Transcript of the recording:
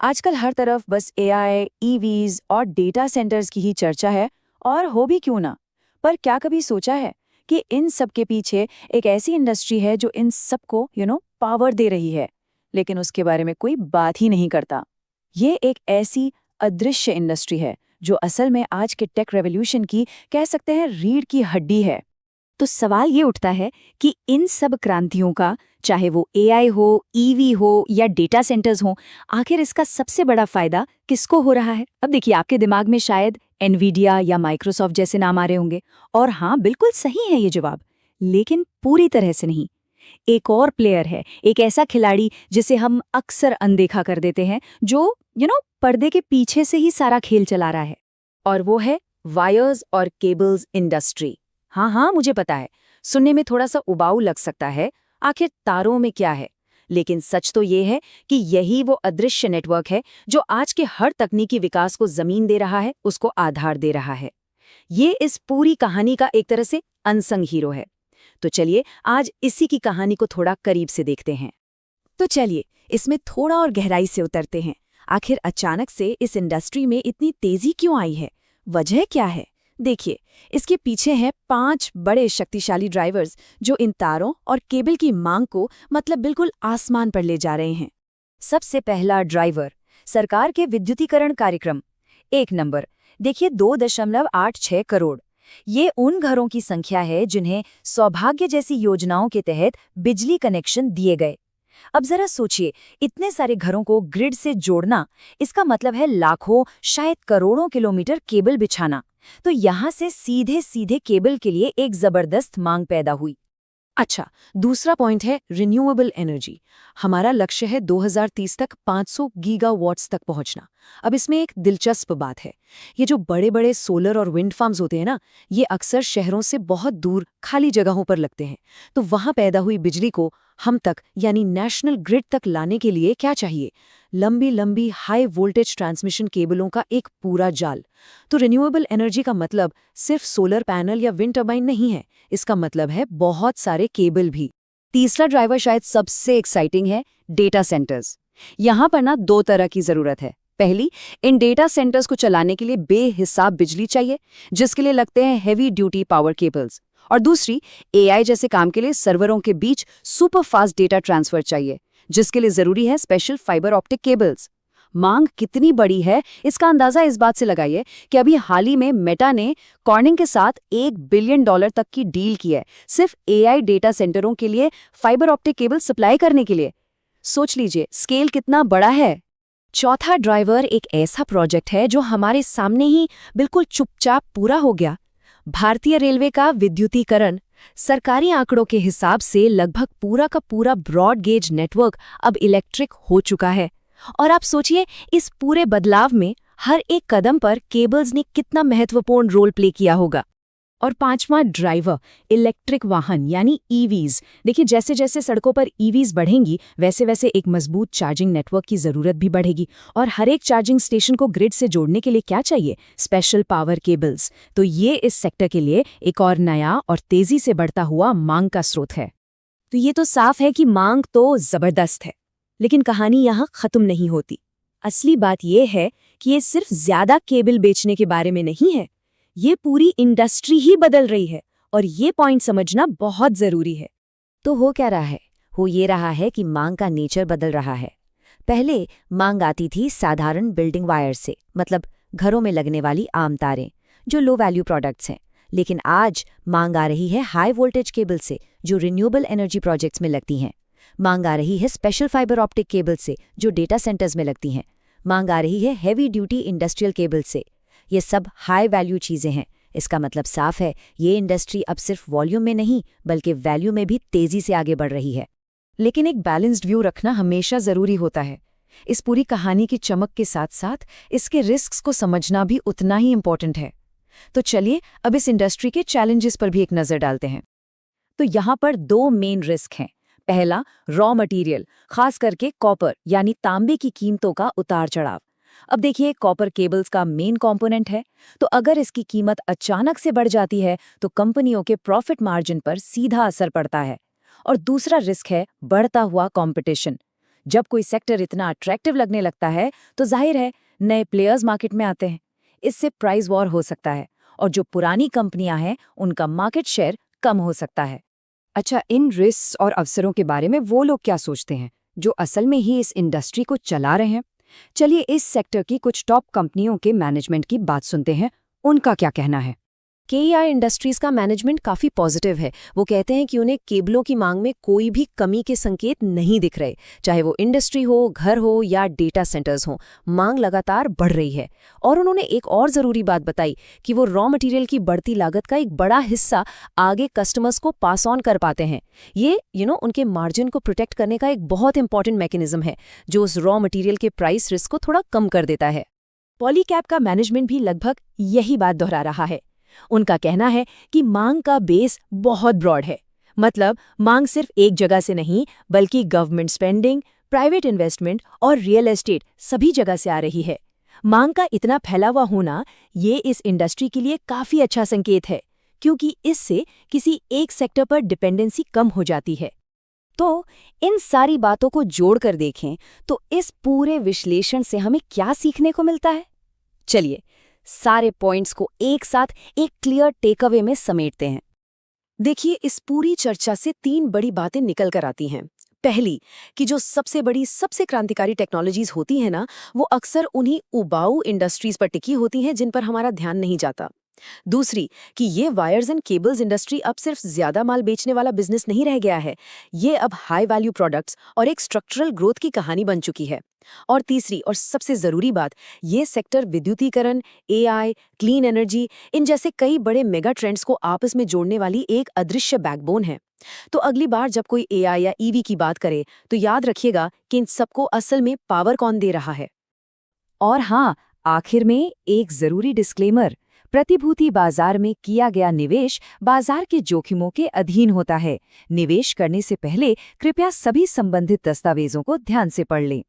आजकल हर तरफ बस एआई, ईवीज और डेटा सेंटर्स की ही चर्चा है, और हो भी क्यों ना। पर क्या कभी सोचा है कि इन सब के पीछे एक ऐसी इंडस्ट्री है जो इन सबको पावर दे रही है, लेकिन उसके बारे में कोई बात ही नहीं करता। ये एक ऐसी अदृश्य इंडस्ट्री है जो असल में आज के टेक रेवोल्यूशन की, कह सकते हैं, रीढ़ की हड्डी है। तो सवाल ये उठता है कि इन सब क्रांतियों का, चाहे वो एआई हो, ईवी हो या डेटा सेंटर्स हो, आखिर इसका सबसे बड़ा फायदा किसको हो रहा है? अब देखिए, आपके दिमाग में शायद एनवीडिया या माइक्रोसॉफ्ट जैसे नाम आ रहे होंगे, और हाँ, बिल्कुल सही है ये जवाब, लेकिन पूरी तरह से नहीं। एक और प्लेयर है, एक ऐसा खिलाड़ी जिसे हम अक्सर अनदेखा कर देते हैं, जो पर्दे के पीछे से ही सारा खेल चला रहा है, और वो है वायर्स और केबल्स इंडस्ट्री। हाँ हाँ, मुझे पता है, सुनने में थोड़ा सा उबाऊ लग सकता है, आखिर तारों में क्या है, लेकिन सच तो ये है कि यही वो अदृश्य नेटवर्क है जो आज के हर तकनीकी विकास को जमीन दे रहा है, उसको आधार दे रहा है। ये इस पूरी कहानी का एक तरह से अनसंग हीरो है। तो चलिए आज इसी की कहानी को थोड़ा करीब से देखते हैं। तो चलिए इसमें थोड़ा और गहराई से उतरते हैं। आखिर अचानक से इस इंडस्ट्री में इतनी तेजी क्यों आई है? वजह क्या है? देखिए, इसके पीछे हैं 5 बड़े शक्तिशाली ड्राइवर्स जो इन तारों और केबल की मांग को बिल्कुल आसमान पर ले जा रहे हैं। सबसे पहला ड्राइवर, सरकार के विद्युतीकरण कार्यक्रम। 1 नंबर, देखिए 2.86 करोड़। ये उन घरों की संख्या है जिन्हें सौभाग्य जैसी योजनाओं के तहत बिजली कनेक्शन दिए गए। अब जरा सोचिए, इतने सारे घरों को ग्रिड से जोड़ना, इसका मतलब है लाखों, शायद करोड़ों किलोमीटर केबल बिछाना। तो यहाँ से सीधे सीधे केबल के लिए एक जबरदस्त मांग पैदा हुई। अच्छा, दूसरा पॉइंट है रिन्यूएबल एनर्जी। हमारा लक्ष्य है 2030 तक 500 गीगावाट्स तक पहुंचना। अब इसमें एक दिलचस्प बात है, ये जो बड़े बड़े सोलर और विंड फार्म्स होते हैं ना, ये अक्सर शहरों से बहुत दूर खाली जगहों पर लगते हैं। तो वहां पैदा हुई बिजली को हम तक, यानी नेशनल ग्रिड तक लाने के लिए क्या चाहिए? लंबी लंबी हाई वोल्टेज ट्रांसमिशन केबलों का एक पूरा जाल। तो रिन्यूएबल एनर्जी का मतलब सिर्फ सोलर पैनल या विंड टर्बाइन नहीं है, इसका मतलब है बहुत सारे केबल भी। तीसरा ड्राइवर शायद सबसे एक्साइटिंग है, डेटा सेंटर्स। यहाँ पर ना 2 तरह की जरूरत है। पहली, इन डेटा सेंटर्स को चलाने के लिए बेहिसाब बिजली चाहिए, जिसके लिए लगते हैं हेवी ड्यूटी पावर केबल्स। और दूसरी, एआई जैसे काम के लिए सर्वरों के बीच सुपर फास्ट डेटा ट्रांसफर चाहिए, जिसके लिए जरूरी है स्पेशल फाइबर ऑप्टिक केबल्स। मांग कितनी बड़ी है, इसका अंदाजा इस बात से लगाइए कि अभी हाल ही में मेटा ने कॉर्निंग के साथ $1 बिलियन तक की डील की है, सिर्फ एआई डेटा सेंटरों के लिए फाइबर ऑप्टिक केबल सप्लाई करने के लिए। सोच लीजिए स्केल कितना बड़ा है। चौथा ड्राइवर एक ऐसा प्रोजेक्ट है जो हमारे सामने ही बिल्कुल चुपचाप पूरा हो गया। भारतीय रेलवे का विद्युतीकरण। सरकारी आंकड़ों के हिसाब से लगभग पूरा का पूरा ब्रॉड गेज नेटवर्क अब इलेक्ट्रिक हो चुका है। और आप सोचिए, इस पूरे बदलाव में हर एक कदम पर केबल्स ने कितना महत्वपूर्ण रोल प्ले किया होगा। और 5वां ड्राइवर, इलेक्ट्रिक वाहन यानी ईवीज। देखिए, जैसे जैसे सड़कों पर ईवीज बढ़ेंगी, वैसे वैसे एक मजबूत चार्जिंग नेटवर्क की जरूरत भी बढ़ेगी। और हर एक चार्जिंग स्टेशन को ग्रिड से जोड़ने के लिए क्या चाहिए? Special power cables. तो ये इस सेक्टर के लिए एक और नया और तेजी से बढ़ता हुआ मांग का स्रोत है। तो ये तो साफ है कि मांग तो जबरदस्त है, लेकिन कहानी यहाँ खत्म नहीं होती। असली बात यह है कि ये सिर्फ ज्यादा केबल बेचने के बारे में नहीं है, ये पूरी इंडस्ट्री ही बदल रही है, और ये पॉइंट समझना बहुत जरूरी है। तो हो क्या रहा है? हो ये रहा है कि मांग का नेचर बदल रहा है। पहले मांग आती थी साधारण बिल्डिंग वायर से, मतलब घरों में लगने वाली आम तारें, जो लो वैल्यू प्रोडक्ट्स हैं। लेकिन आज मांग आ रही है हाई वोल्टेज केबल से, जो रिन्यूएबल एनर्जी प्रोजेक्ट्स में लगती हैं। मांग आ रही है स्पेशल फाइबर ऑप्टिक केबल से, जो डेटा सेंटर्स में लगती हैं। मांग आ रही है हैवी ड्यूटी इंडस्ट्रियल केबल से। ये सब हाई वैल्यू चीजें हैं। इसका मतलब साफ है, ये इंडस्ट्री अब सिर्फ वॉल्यूम में नहीं बल्कि वैल्यू में भी तेजी से आगे बढ़ रही है। लेकिन एक बैलेंस्ड व्यू रखना हमेशा जरूरी होता है। इस पूरी कहानी की चमक के साथ साथ इसके रिस्क्स को समझना भी उतना ही इम्पोर्टेंट है। तो चलिए अब इस इंडस्ट्री के चैलेंजेस पर भी एक नजर डालते हैं। तो यहाँ पर 2 मेन रिस्क हैं। पहला, रॉ मटेरियल, खास करके कॉपर यानी तांबे की कीमतों का उतार चढ़ाव। अब देखिए, कॉपर केबल्स का मेन कंपोनेंट है, तो अगर इसकी कीमत अचानक से बढ़ जाती है तो कंपनियों के प्रॉफिट मार्जिन पर सीधा असर पड़ता है। और दूसरा रिस्क है बढ़ता हुआ कंपटीशन। जब कोई सेक्टर इतना अट्रैक्टिव लगने लगता है तो जाहिर है नए प्लेयर्स मार्केट में आते हैं। इससे प्राइस वॉर हो सकता है और जो पुरानी कंपनियां हैं उनका मार्केट शेयर कम हो सकता है। अच्छा, इन रिस्क और अवसरों के बारे में वो लोग क्या सोचते हैं जो असल में ही इस इंडस्ट्री को चला रहे हैं? चलिए इस सेक्टर की कुछ टॉप कंपनियों के मैनेजमेंट की बात सुनते हैं, उनका क्या कहना है। KEI इंडस्ट्रीज का मैनेजमेंट काफी पॉजिटिव है। वो कहते हैं कि उन्हें केबलों की मांग में कोई भी कमी के संकेत नहीं दिख रहे, चाहे वो इंडस्ट्री हो, घर हो या डेटा सेंटर्स हो। मांग लगातार बढ़ रही है। और उन्होंने एक और जरूरी बात बताई कि वो रॉ मटेरियल की बढ़ती लागत का एक बड़ा हिस्सा आगे कस्टमर्स को पास ऑन कर पाते हैं। ये उनके मार्जिन को प्रोटेक्ट करने का एक बहुत इंपॉर्टेंट मैकेनिज्म है जो उस रॉ मटेरियल के प्राइस रिस्क को थोड़ा कम कर देता है। पॉलीकैब का मैनेजमेंट भी लगभग यही बात दोहरा रहा है। उनका कहना है कि मांग का बेस बहुत ब्रॉड है, मतलब मांग सिर्फ एक जगह से नहीं बल्कि गवर्नमेंट स्पेंडिंग, प्राइवेट इन्वेस्टमेंट और रियल एस्टेट सभी जगह से आ रही है। मांग का इतना फैला हुआ होना ये इस इंडस्ट्री के लिए काफी अच्छा संकेत है, क्योंकि इससे किसी एक सेक्टर पर डिपेंडेंसी कम हो जाती है। तो इन सारी बातों को जोड़कर देखें तो इस पूरे विश्लेषण से हमें क्या सीखने को मिलता है? चलिए सारे पॉइंट्स को एक साथ एक क्लियर टेकअवे में समेटते हैं। देखिए, इस पूरी चर्चा से 3 बड़ी बातें निकल कर आती हैं। पहली, कि जो सबसे बड़ी, सबसे क्रांतिकारी टेक्नोलॉजीज होती हैं ना, वो अक्सर उन्हीं उबाऊ इंडस्ट्रीज पर टिकी होती हैं जिन पर हमारा ध्यान नहीं जाता। दूसरी, कि ये वायर्स एंड केबल्स इंडस्ट्री अब सिर्फ ज्यादा माल बेचने वाला बिजनेस नहीं रह गया है, ये अब हाई वैल्यू प्रोडक्ट्स और एक स्ट्रक्चरल ग्रोथ की कहानी बन चुकी है। और तीसरी और सबसे जरूरी बात, ये सेक्टर विद्युतीकरण, AI, क्लीन एनर्जी, इन जैसे कई बड़े मेगा ट्रेंड्स को आपस में जोड़ने वाली एक अदृश्य बैकबोन है। तो अगली बार जब कोई AI या EV की बात करे तो याद रखिएगा कि इन सबको असल में पावर कौन दे रहा है। और हाँ, आखिर में एक जरूरी डिस्क्लेमर, प्रतिभूति बाजार में किया गया निवेश बाजार के जोखिमों के अधीन होता है। निवेश करने से पहले कृपया सभी संबंधित दस्तावेजों को ध्यान से पढ़ लें।